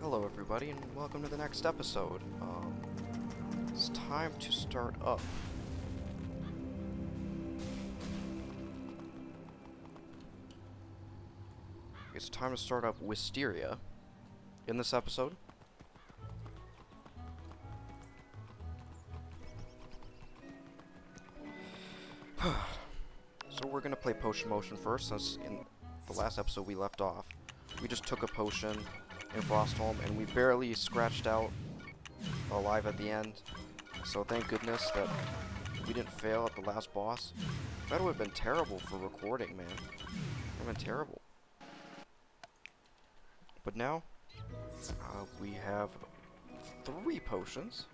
Hello everybody and welcome to the next episode. It's time to start up. It's time to start up Wysteria in this episode. So we're gonna play Potion Motion first, since in the last episode we left off. We just took a potion in Frostholm and we barely scratched out alive at the end. So thank goodness that we didn't fail at the last boss. That would have been terrible for recording, man. It would have been terrible. But now, we have 3 potions,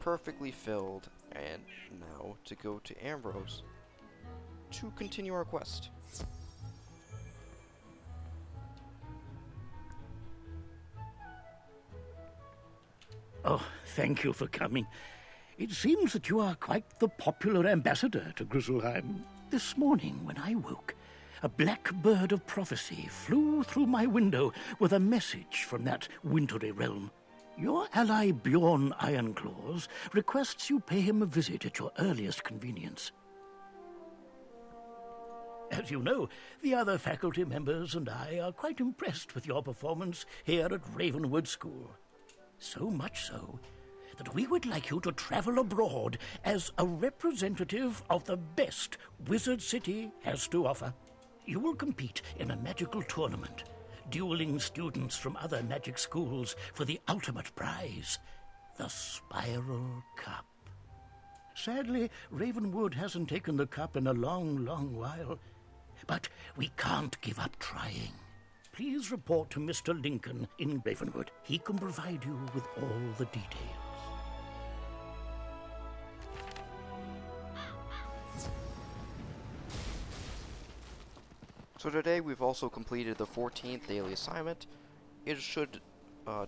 perfectly filled, and now to go to Ambrose to continue our quest. Oh, thank you for coming. It seems that you are quite the popular ambassador to Grizzleheim. This morning, when I woke, a black bird of prophecy flew through my window with a message from that wintry realm. Your ally Bjorn Ironclaws requests you pay him a visit at your earliest convenience. As you know, the other faculty members and I are quite impressed with your performance here at Ravenwood School. So much so that we would like you to travel abroad as a representative of the best Wizard City has to offer. You will compete in a magical tournament, dueling students from other magic schools for the ultimate prize, the Spiral Cup. Sadly, Ravenwood hasn't taken the cup in a long, long while, but we can't give up trying. Please report to Mr. Lincoln in Ravenwood. He can provide you with all the details. So today we've also completed the 14th daily assignment. It should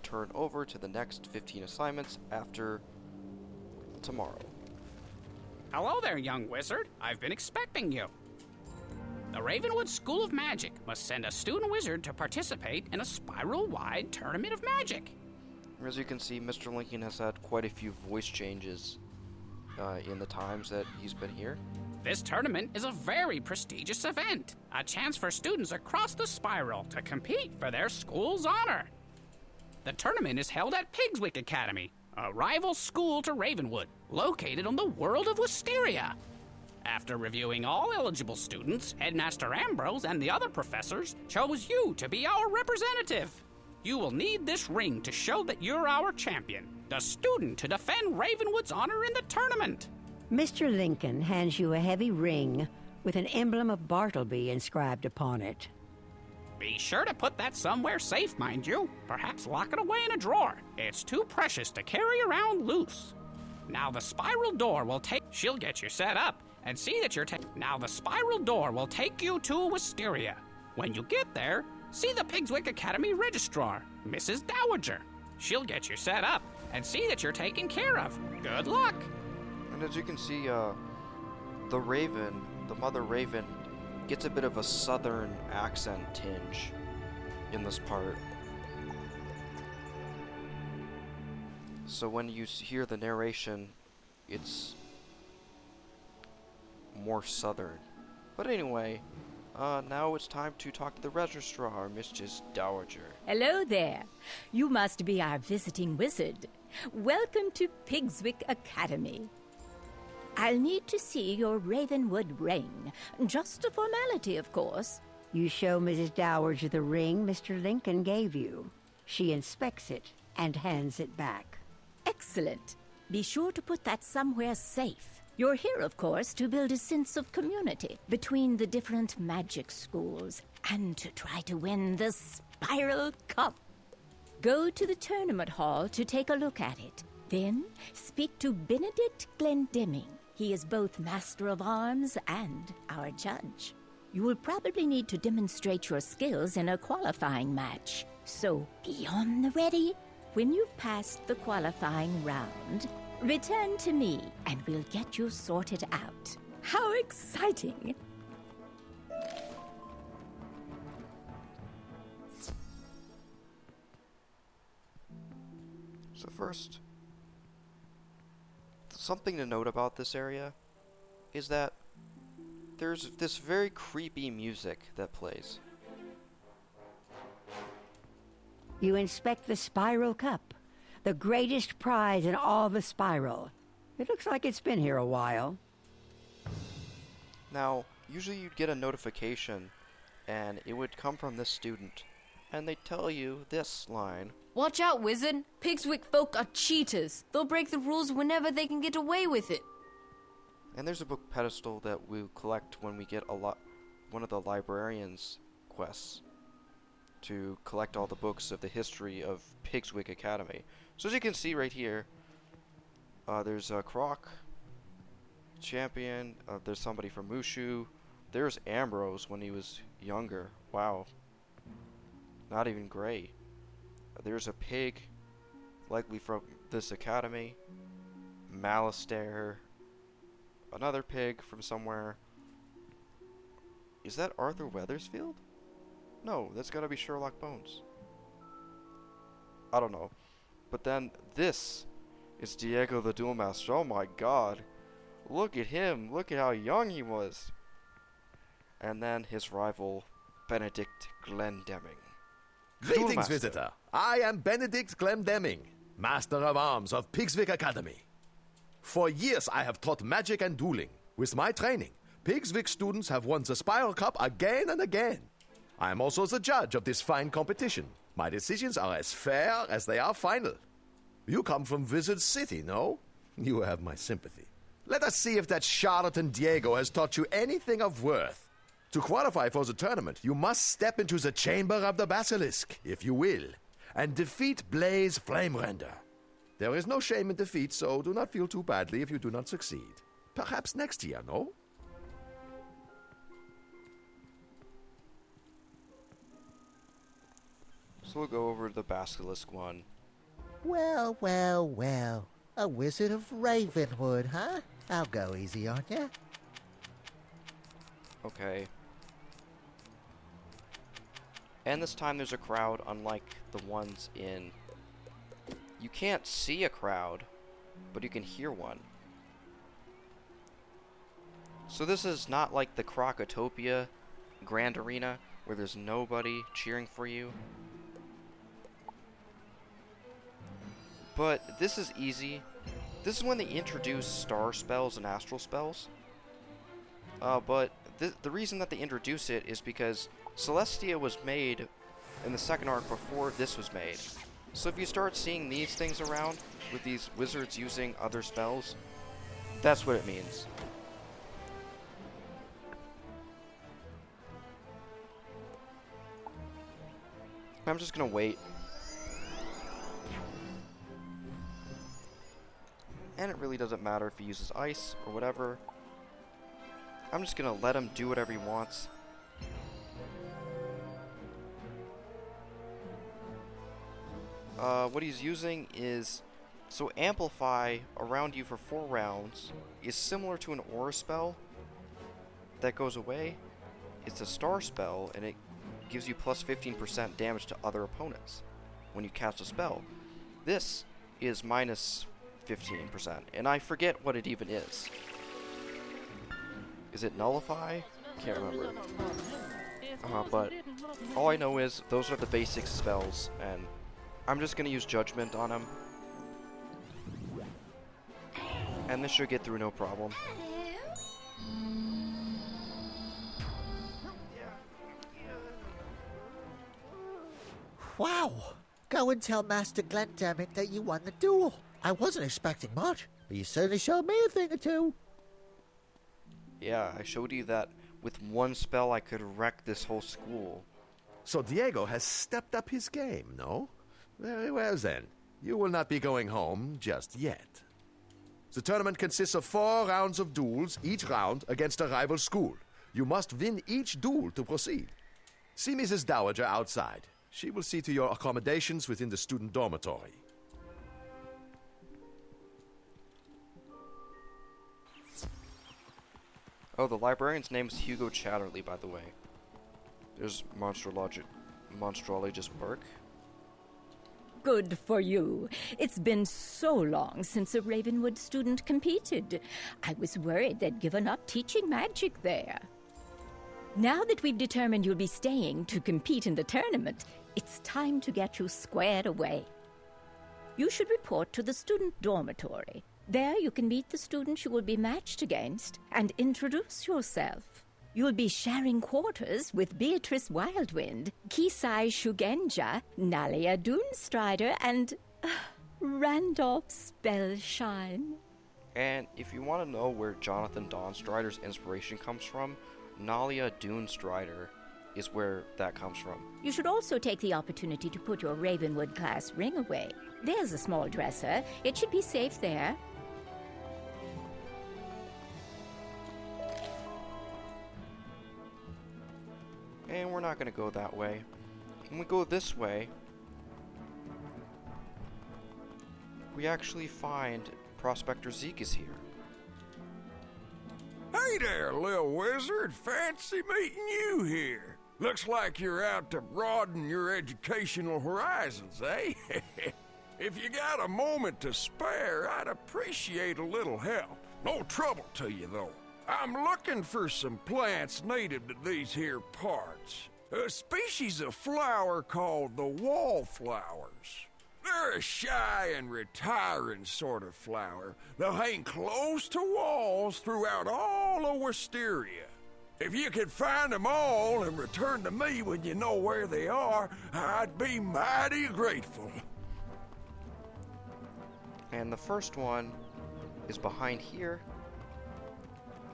turn over to the next 15 assignments after tomorrow. Hello there, young wizard. I've been expecting you. The Ravenwood School of Magic must send a student wizard to participate in a spiral-wide tournament of magic. As you can see, Mr. Lincoln has had quite a few voice changes in the times that he's been here. This tournament is a very prestigious event, a chance for students across the spiral to compete for their school's honor. The tournament is held at Pigswick Academy, a rival school to Ravenwood, located on the world of Wysteria. After reviewing all eligible students, Headmaster Ambrose and the other professors chose you to be our representative. You will need this ring to show that you're our champion, the student to defend Ravenwood's honor in the tournament. Mr. Lincoln hands you a heavy ring with an emblem of Bartleby inscribed upon it. Be sure to put that somewhere safe, mind you. Perhaps lock it away in a drawer. It's too precious to carry around loose. Now the spiral door will take... She'll get you set up and see that you're Now the spiral door will take you to Wysteria. When you get there, see the Pigswick Academy registrar, Mrs. Dowager. She'll get you set up and see that you're taken care of. Good luck. And as you can see, the mother raven, gets a bit of a southern accent tinge in this part. So when you hear the narration, it's more southern. But anyway, now it's time to talk to the registrar, Mrs. Dowager. Hello there. You must be our visiting wizard. Welcome to Pigswick Academy. I'll need to see your Ravenwood ring. Just a formality, of course. You show Mrs. Dowager the ring Mr. Lincoln gave you. She inspects it and hands it back. Excellent. Be sure to put that somewhere safe. You're here, of course, to build a sense of community between the different magic schools and to try to win the Spiral Cup. Go to the tournament hall to take a look at it. Then speak to Benedict Glendemming. He is both Master of Arms and our judge. You will probably need to demonstrate your skills in a qualifying match. So be on the ready. When you've passed the qualifying round, return to me and we'll get you sorted out. How exciting! So first, something to note about this area is that there's this very creepy music that plays. You inspect the Spiral Cup, the greatest prize in all the Spiral. It looks like it's been here a while. Now, usually you'd get a notification, and it would come from this student, and they'd tell you this line. Watch out, Wizard. Pigswick folk are cheaters. They'll break the rules whenever they can get away with it. And there's a book pedestal that we'll collect when we get one of the librarian's quests to collect all the books of the history of Pigswick Academy. So as you can see right here, there's a Croc, Champion, there's somebody from Mushu, there's Ambrose when he was younger. Wow. Not even gray. There's a pig, likely from this academy. Malistaire. Another pig from somewhere. Is that Arthur Weathersfield? No, that's gotta be Sherlock Bones. I don't know. But then this is Diego the Duel Master. Oh my god. Look at him. Look at how young he was. And then his rival, Benedict Glendemming. Greetings, visitor. I am Benedict Glendemming, Master of Arms of Pigswick Academy. For years, I have taught magic and dueling. With my training, Pigswick students have won the Spiral Cup again and again. I am also the judge of this fine competition. My decisions are as fair as they are final. You come from Wizard City, no? You have my sympathy. Let us see if that charlatan Diego has taught you anything of worth. To qualify for the tournament, you must step into the Chamber of the Basilisk, if you will, and defeat Blaze Flamerender. There is no shame in defeat, so do not feel too badly if you do not succeed. Perhaps next year, no? So we'll go over the Basilisk one. Well, well, well. A wizard of Ravenwood, huh? I'll go easy on ya. Okay. And this time there's a crowd, unlike the ones in... You can't see a crowd, but you can hear one. So this is not like the Crocotopia Grand Arena, where there's nobody cheering for you. But this is easy. This is when they introduce star spells and astral spells. But the reason that they introduce it is because Celestia was made in the second arc before this was made. So if you start seeing these things around with these wizards using other spells, that's what it means. I'm just gonna wait. And it really doesn't matter if he uses ice or whatever. I'm just gonna let him do whatever he wants. What he's using is... So Amplify around you for 4 rounds is similar to an aura spell that goes away. It's a star spell, and it gives you plus 15% damage to other opponents when you cast a spell. This is minus 15%, and I forget what it even is. Is it Nullify? Can't remember. But all I know is those are the basic spells, and I'm just gonna use Judgment on him. And this should get through no problem. Wow! Go and tell Master Glendemming that you won the duel. I wasn't expecting much, but you certainly showed me a thing or two. Yeah, I showed you that with one spell I could wreck this whole school. So Diego has stepped up his game, no? Very well then. You will not be going home just yet. The tournament consists of 4 rounds of duels, each round against a rival school. You must win each duel to proceed. See Mrs. Dowager outside. She will see to your accommodations within the student dormitory. Oh, the librarian's name is Hugo Chatterley, by the way. There's Monstrologist Burke. Good for you. It's been so long since a Ravenwood student competed. I was worried they'd given up teaching magic there. Now that we've determined you'll be staying to compete in the tournament, it's time to get you squared away. You should report to the student dormitory. There you can meet the students you will be matched against and introduce yourself. You'll be sharing quarters with Beatrice Wildwind, Kisai Shugenja, Nalia Doonstrider, and Randolph Spellshine. And if you want to know where Jonathan Dawnstrider's inspiration comes from, Nalia Doonstrider is where that comes from. You should also take the opportunity to put your Ravenwood class ring away. There's a small dresser. It should be safe there. And we're not going to go that way. When we go this way, we actually find Prospector Zeke is here. Hey there, little wizard. Fancy meeting you here. Looks like you're out to broaden your educational horizons, eh? If you got a moment to spare, I'd appreciate a little help. No trouble to you, though. I'm looking for some plants native to these here parts. A species of flower called the wallflowers. They're a shy and retiring sort of flower. They'll hang close to walls throughout all of Wisteria. If you could find them all and return to me when you know where they are, I'd be mighty grateful. And the first one is behind here.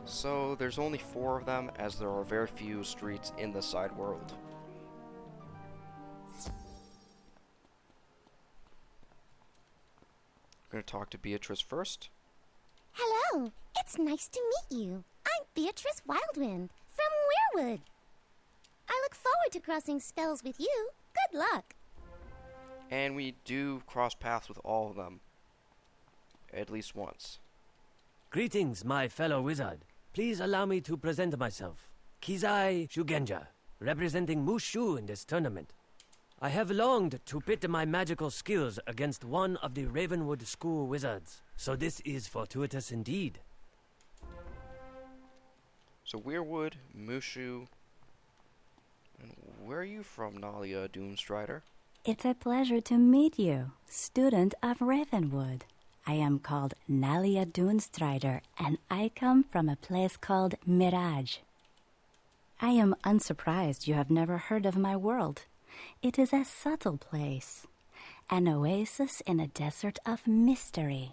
So there's only 4 of them, as there are very few streets in the side world. I'm going to talk to Beatrice first. Hello, it's nice to meet you. I'm Beatrice Wildwind from Weirwood. I look forward to crossing spells with you. Good luck. And we do cross paths with all of them. At least once. Greetings, my fellow wizard. Please allow me to present myself. Kizai Shugenja, representing Mushu in this tournament. I have longed to pit my magical skills against one of the Ravenwood School wizards, so this is fortuitous indeed. So Weirwood, Mushu, and where are you from, Nalia Doomstrider? It's a pleasure to meet you, student of Ravenwood. I am called Nalia Doonstrider, and I come from a place called Mirage. I am unsurprised you have never heard of my world. It is a subtle place, an oasis in a desert of mystery.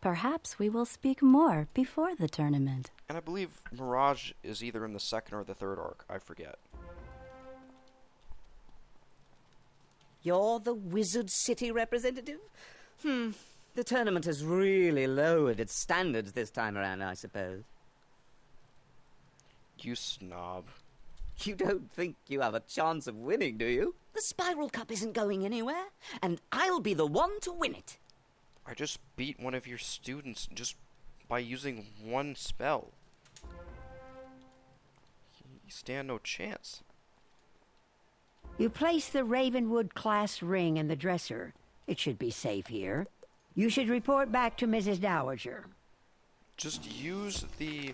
Perhaps we will speak more before the tournament. And I believe Mirage is either in the 2nd or the 3rd arc, I forget. You're the Wizard City representative? The tournament has really lowered its standards this time around, I suppose. You snob. You don't think you have a chance of winning, do you? The Spiral Cup isn't going anywhere, and I'll be the one to win it. I just beat one of your students just by using one spell. You stand no chance. You place the Ravenwood class ring in the dresser. It should be safe here. You should report back to Mrs. Dowager. Just use the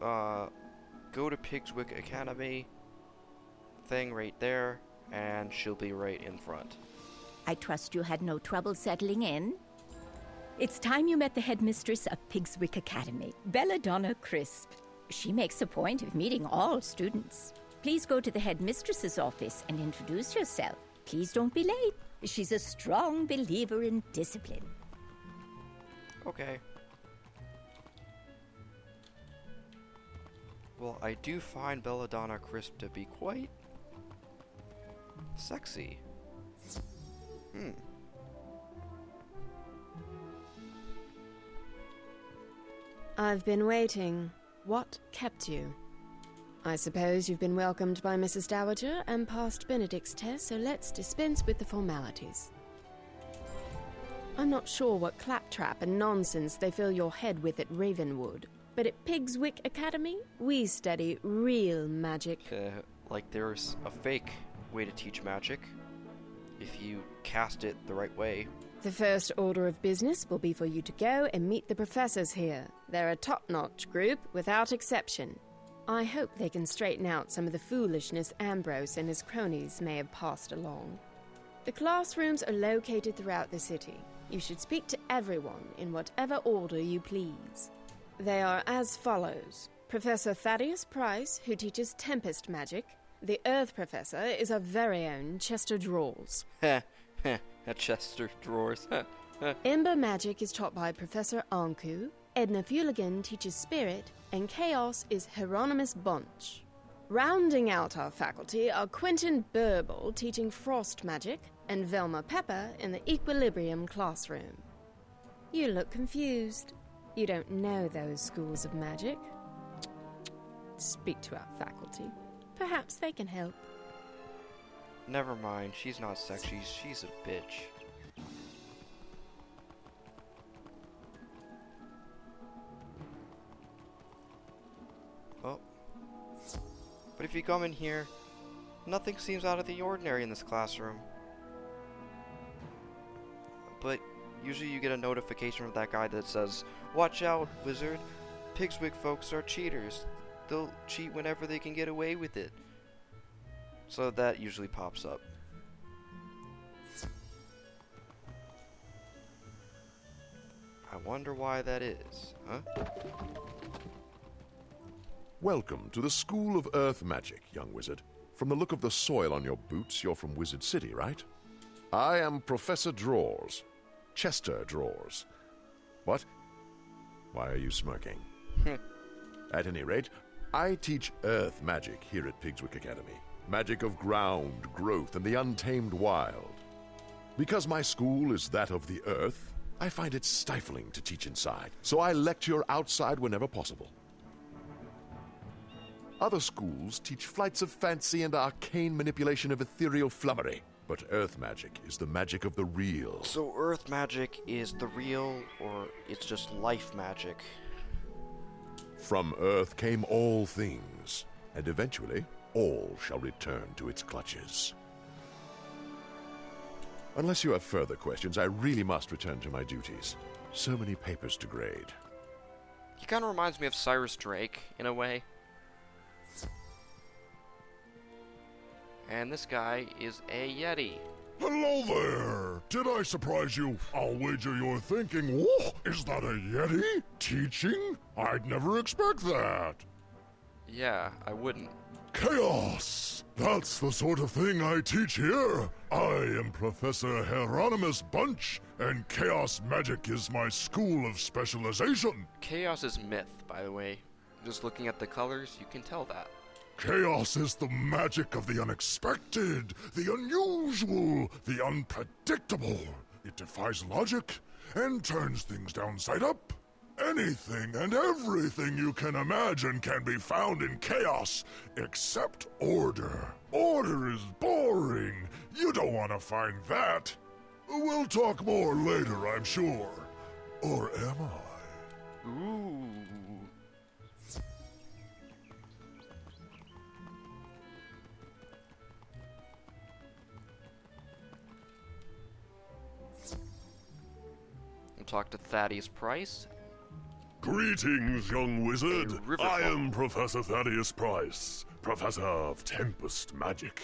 go to Pigswick Academy thing right there, and she'll be right in front. I trust you had no trouble settling in. It's time you met the headmistress of Pigswick Academy, Belladonna Crisp. She makes a point of meeting all students. Please go to the headmistress's office and introduce yourself. Please don't be late. She's a strong believer in discipline. Okay. Well, I do find Belladonna Crisp to be quite sexy. I've been waiting. What kept you? I suppose you've been welcomed by Mrs. Dowager and passed Benedict's test, so let's dispense with the formalities. I'm not sure what claptrap and nonsense they fill your head with at Ravenwood, but at Pigswick Academy, we study real magic. Like there's a fake way to teach magic. if you cast it the right way. The first order of business will be for you to go and meet the professors here. They're a top-notch group, without exception. I hope they can straighten out some of the foolishness Ambrose and his cronies may have passed along. The classrooms are located throughout the city. You should speak to everyone in whatever order you please. They are as follows. Professor Thaddeus Price, who teaches Tempest Magic. The Earth Professor is our very own Chester Drawers. At Chester Drawers. Ember Magic is taught by Professor Anku. Edna Fuligan teaches Spirit, and Chaos is Hieronymus Bunch. Rounding out our faculty are Quentin Burble teaching Frost Magic, and Velma Pepper in the Equilibrium classroom. You look confused. You don't know those schools of magic. Speak to our faculty. Perhaps they can help. Never mind, she's not sexy, she's a bitch. Well, but if you come in here, nothing seems out of the ordinary in this classroom. But usually you get a notification from that guy that says, "Watch out, wizard. Pigswick folks are cheaters. They'll cheat whenever they can get away with it." So that usually pops up. I wonder why that is, huh? Welcome to the School of Earth Magic, young wizard. From the look of the soil on your boots, you're from Wizard City, right? I am Professor Drawers. Chester Drawers. What? Why are you smirking? At any rate, I teach Earth Magic here at Pigswick Academy. Magic of ground, growth, and the untamed wild. Because my school is that of the earth, I find it stifling to teach inside, so I lecture outside whenever possible. Other schools teach flights of fancy and arcane manipulation of ethereal flummery, but Earth Magic is the magic of the real. So Earth Magic is the real, or it's just life magic? From Earth came all things, and eventually all shall return to its clutches. Unless you have further questions, I really must return to my duties. So many papers to grade. He kind of reminds me of Cyrus Drake, in a way. And this guy is a Yeti. Hello there! Did I surprise you? I'll wager you're thinking, "Whoa, is that a Yeti? Teaching? I'd never expect that." Yeah, I wouldn't. Chaos! That's the sort of thing I teach here. I am Professor Hieronymus Bunch, and Chaos Magic is my school of specialization. Chaos is myth, by the way. Just looking at the colors, you can tell that. Chaos is the magic of the unexpected, the unusual, the unpredictable. It defies logic and turns things downside up. Anything and everything you can imagine can be found in chaos, except order. Order is boring. You don't want to find that. We'll talk more later, I'm sure. Or am I? Ooh. We'll talk to Thaddeus Price. Greetings, young wizard. I am Professor Thaddeus Price, Professor of Tempest Magic.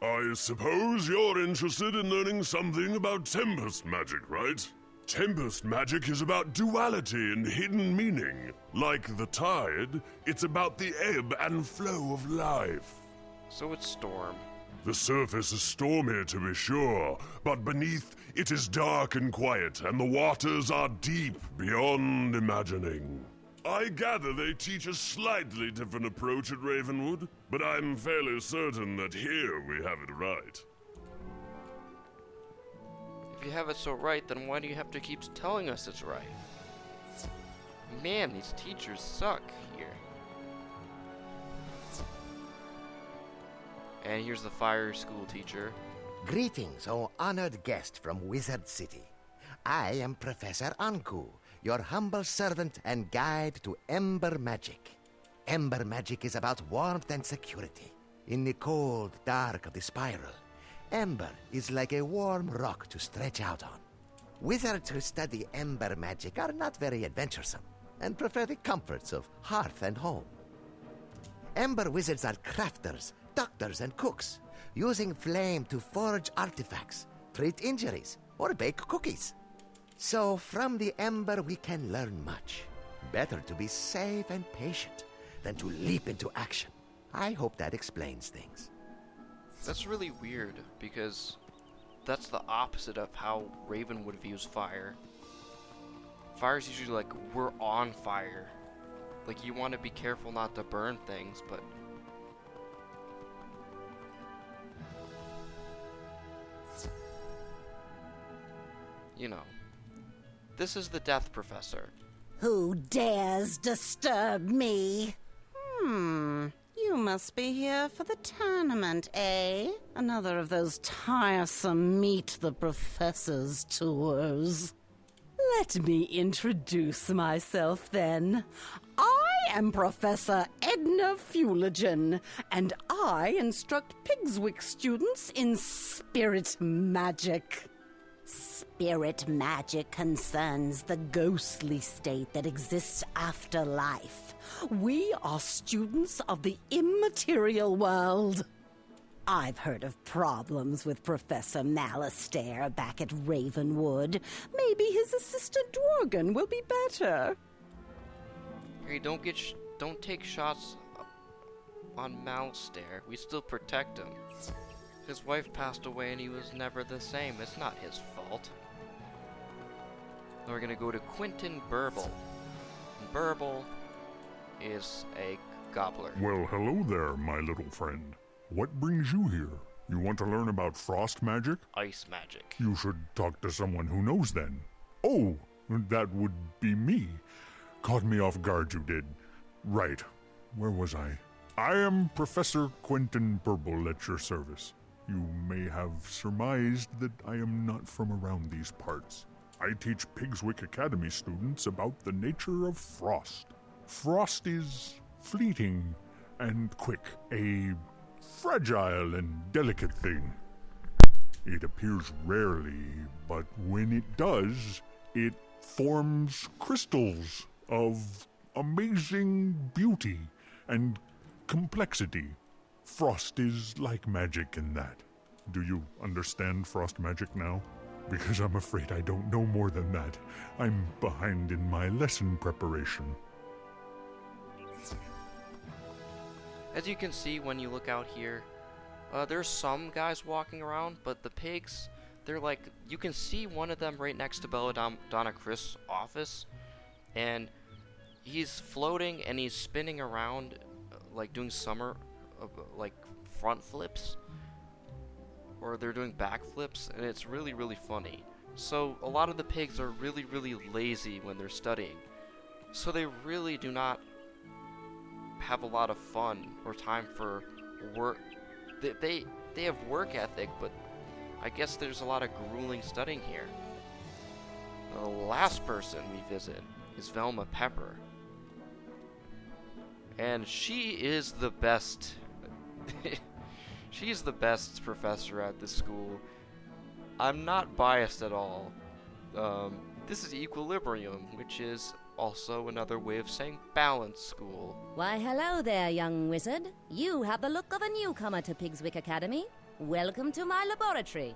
I suppose you're interested in learning something about Tempest Magic, right? Tempest Magic is about duality and hidden meaning. Like the tide, it's about the ebb and flow of life. So it's Storm. The surface is stormy, to be sure, but beneath it is dark and quiet, and the waters are deep beyond imagining. I gather they teach a slightly different approach at Ravenwood, but I'm fairly certain that here we have it right. If you have it so right, then why do you have to keep telling us it's right? Man, these teachers suck here. And here's the fire school teacher. Greetings, O honored guest from Wizard City. I am Professor Anku, your humble servant and guide to Ember Magic. Ember Magic is about warmth and security. In the cold dark of the spiral, Ember is like a warm rock to stretch out on. Wizards who study ember magic are not very adventuresome and prefer the comforts of hearth and home. Ember wizards are crafters, doctors, and cooks, using flame to forge artifacts, treat injuries, or bake cookies. So from the ember we can learn much. Better to be safe and patient than to leap into action. I hope that explains things. That's really weird, because that's the opposite of how Ravenwood views fire. Fire's usually like, we're on fire. Like, you want to be careful not to burn things, but... You know. This is the Death Professor. Who dares disturb me? You must be here for the tournament, eh? Another of those tiresome Meet the Professors tours. Let me introduce myself, then. I am Professor Edna Fuligen, and I instruct Pigswick students in spirit magic. Spirit magic concerns the ghostly state that exists after life. We are students of the immaterial world. I've heard of problems with Professor Malastare back at Ravenwood. Maybe his assistant Dworgen will be better. Hey, don't take shots on Malastare. We still protect him. His wife passed away and he was never the same. It's not his fault. Then we're gonna go to Quentin Burble. Burble is a gobbler. Well, hello there, my little friend. What brings you here? You want to learn about frost magic? Ice magic. You should talk to someone who knows then. Oh, that would be me. Caught me off guard, you did. Right. Where was I? I am Professor Quentin Burble at your service. You may have surmised that I am not from around these parts. I teach Pigswick Academy students about the nature of frost. Frost is fleeting and quick, a fragile and delicate thing. It appears rarely, but when it does, it forms crystals of amazing beauty and complexity. Frost is like magic in that. Do you understand frost magic now? Because I'm afraid I don't know more than that. I'm behind in my lesson preparation. As you can see when you look out here, there's some guys walking around, but the pigs, they're like, you can see one of them right next to Belladonna Chris' office, and he's floating and he's spinning around, like doing like front flips, or they're doing back flips, and it's really, really funny. So a lot of the pigs are really, really lazy when they're studying, so they really do not have a lot of fun or time for work. They have work ethic, but I guess there's a lot of grueling studying here. The last person we visit is Velma Pepper, and she is the best. She's the best professor at this school. I'm not biased at all. This is Equilibrium, which is also another way of saying balance school. Why, hello there, young wizard. You have the look of a newcomer to Pigswick Academy. Welcome to my laboratory.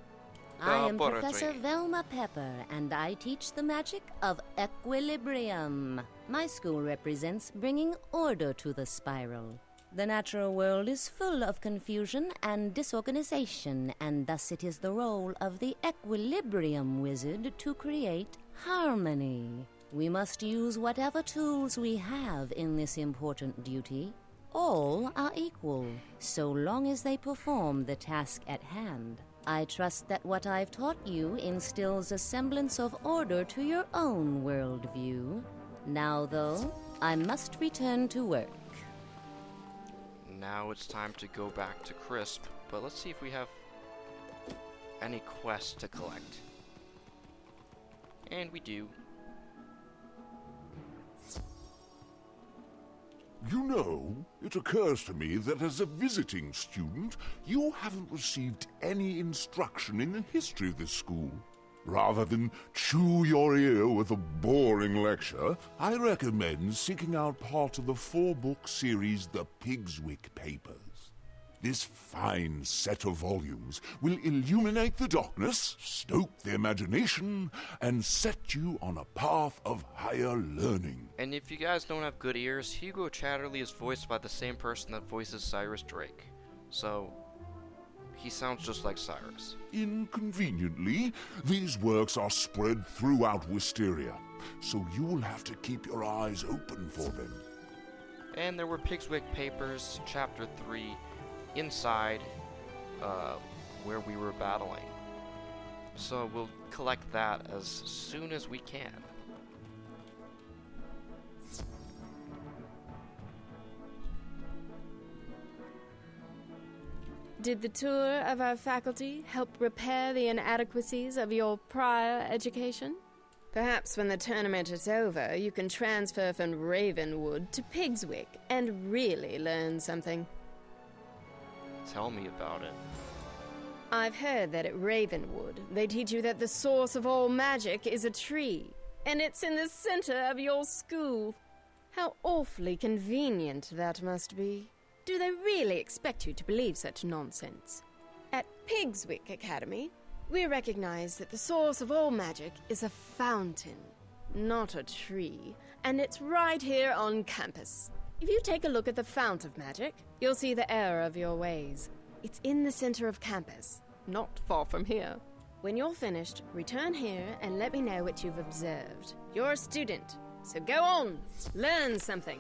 I am Professor Velma Pepper, and I teach the magic of equilibrium. My school represents bringing order to the spiral. The natural world is full of confusion and disorganization, and thus it is the role of the equilibrium wizard to create harmony. We must use whatever tools we have in this important duty. All are equal, so long as they perform the task at hand. I trust that what I've taught you instills a semblance of order to your own worldview. Now, though, I must return to work. Now it's time to go back to Crisp, but let's see if we have any quests to collect. And we do. You know, it occurs to me that as a visiting student, you haven't received any instruction in the history of this school. Rather than chew your ear with a boring lecture, I recommend seeking out part of the 4-book series The Pigswick Papers. This fine set of volumes will illuminate the darkness, stoke the imagination, and set you on a path of higher learning. And if you guys don't have good ears, Hugo Chatterley is voiced by the same person that voices Cyrus Drake. So, he sounds just like Cyrus. Inconveniently, these works are spread throughout Wisteria, so you will have to keep your eyes open for them. And there were Pigswick Papers, Chapter 3, inside where we were battling. So we'll collect that as soon as we can. Did the tour of our faculty help repair the inadequacies of your prior education? Perhaps when the tournament is over, you can transfer from Ravenwood to Pigswick and really learn something. Tell me about it. I've heard that at Ravenwood, they teach you that the source of all magic is a tree, and it's in the center of your school. How awfully convenient that must be. Do they really expect you to believe such nonsense? At Pigswick Academy, we recognize that the source of all magic is a fountain, not a tree, and it's right here on campus. If you take a look at the fount of magic, you'll see the error of your ways. It's in the center of campus, not far from here. When you're finished, return here and let me know what you've observed. You're a student, so go on, learn something.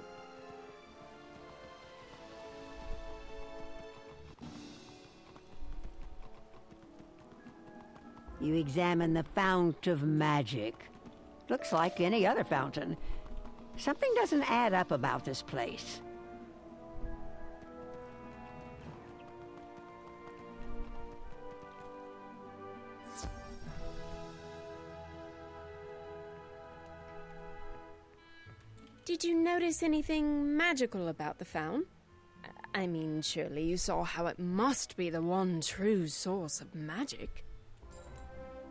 You examine the fount of magic. Looks like any other fountain. Something doesn't add up about this place. Did you notice anything magical about the fount? I mean, surely you saw how it must be the one true source of magic.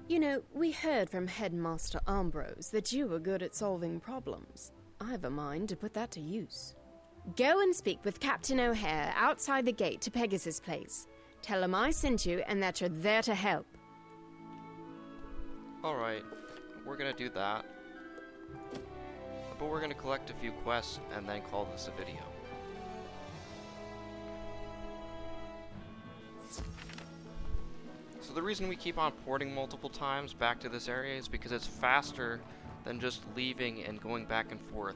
You know, we heard from Headmaster Ambrose that you were good at solving problems. I've a mind to put that to use. Go and speak with Captain O'Hare outside the gate to Pegasus Place. Tell him I sent you and that you're there to help. Alright, we're gonna do that. But we're gonna collect a few quests and then call this a video. So the reason we keep on porting multiple times back to this area is because it's faster than just leaving and going back and forth.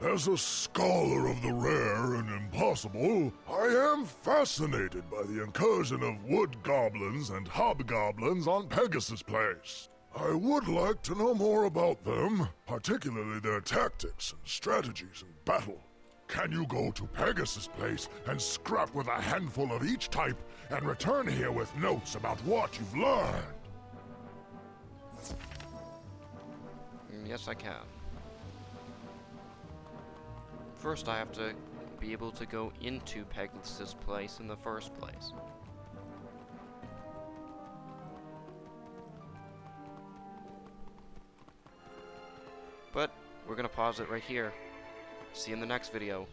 As a scholar of the rare and impossible, I am fascinated by the incursion of wood goblins and hobgoblins on Pegasus Place. I would like to know more about them, particularly their tactics and strategies in battle. Can you go to Pegasus Place and scrap with a handful of each type and return here with notes about what you've learned? Yes, I can. First, I have to be able to go into Pegasus Place in the first place. But we're gonna pause it right here. See you in the next video.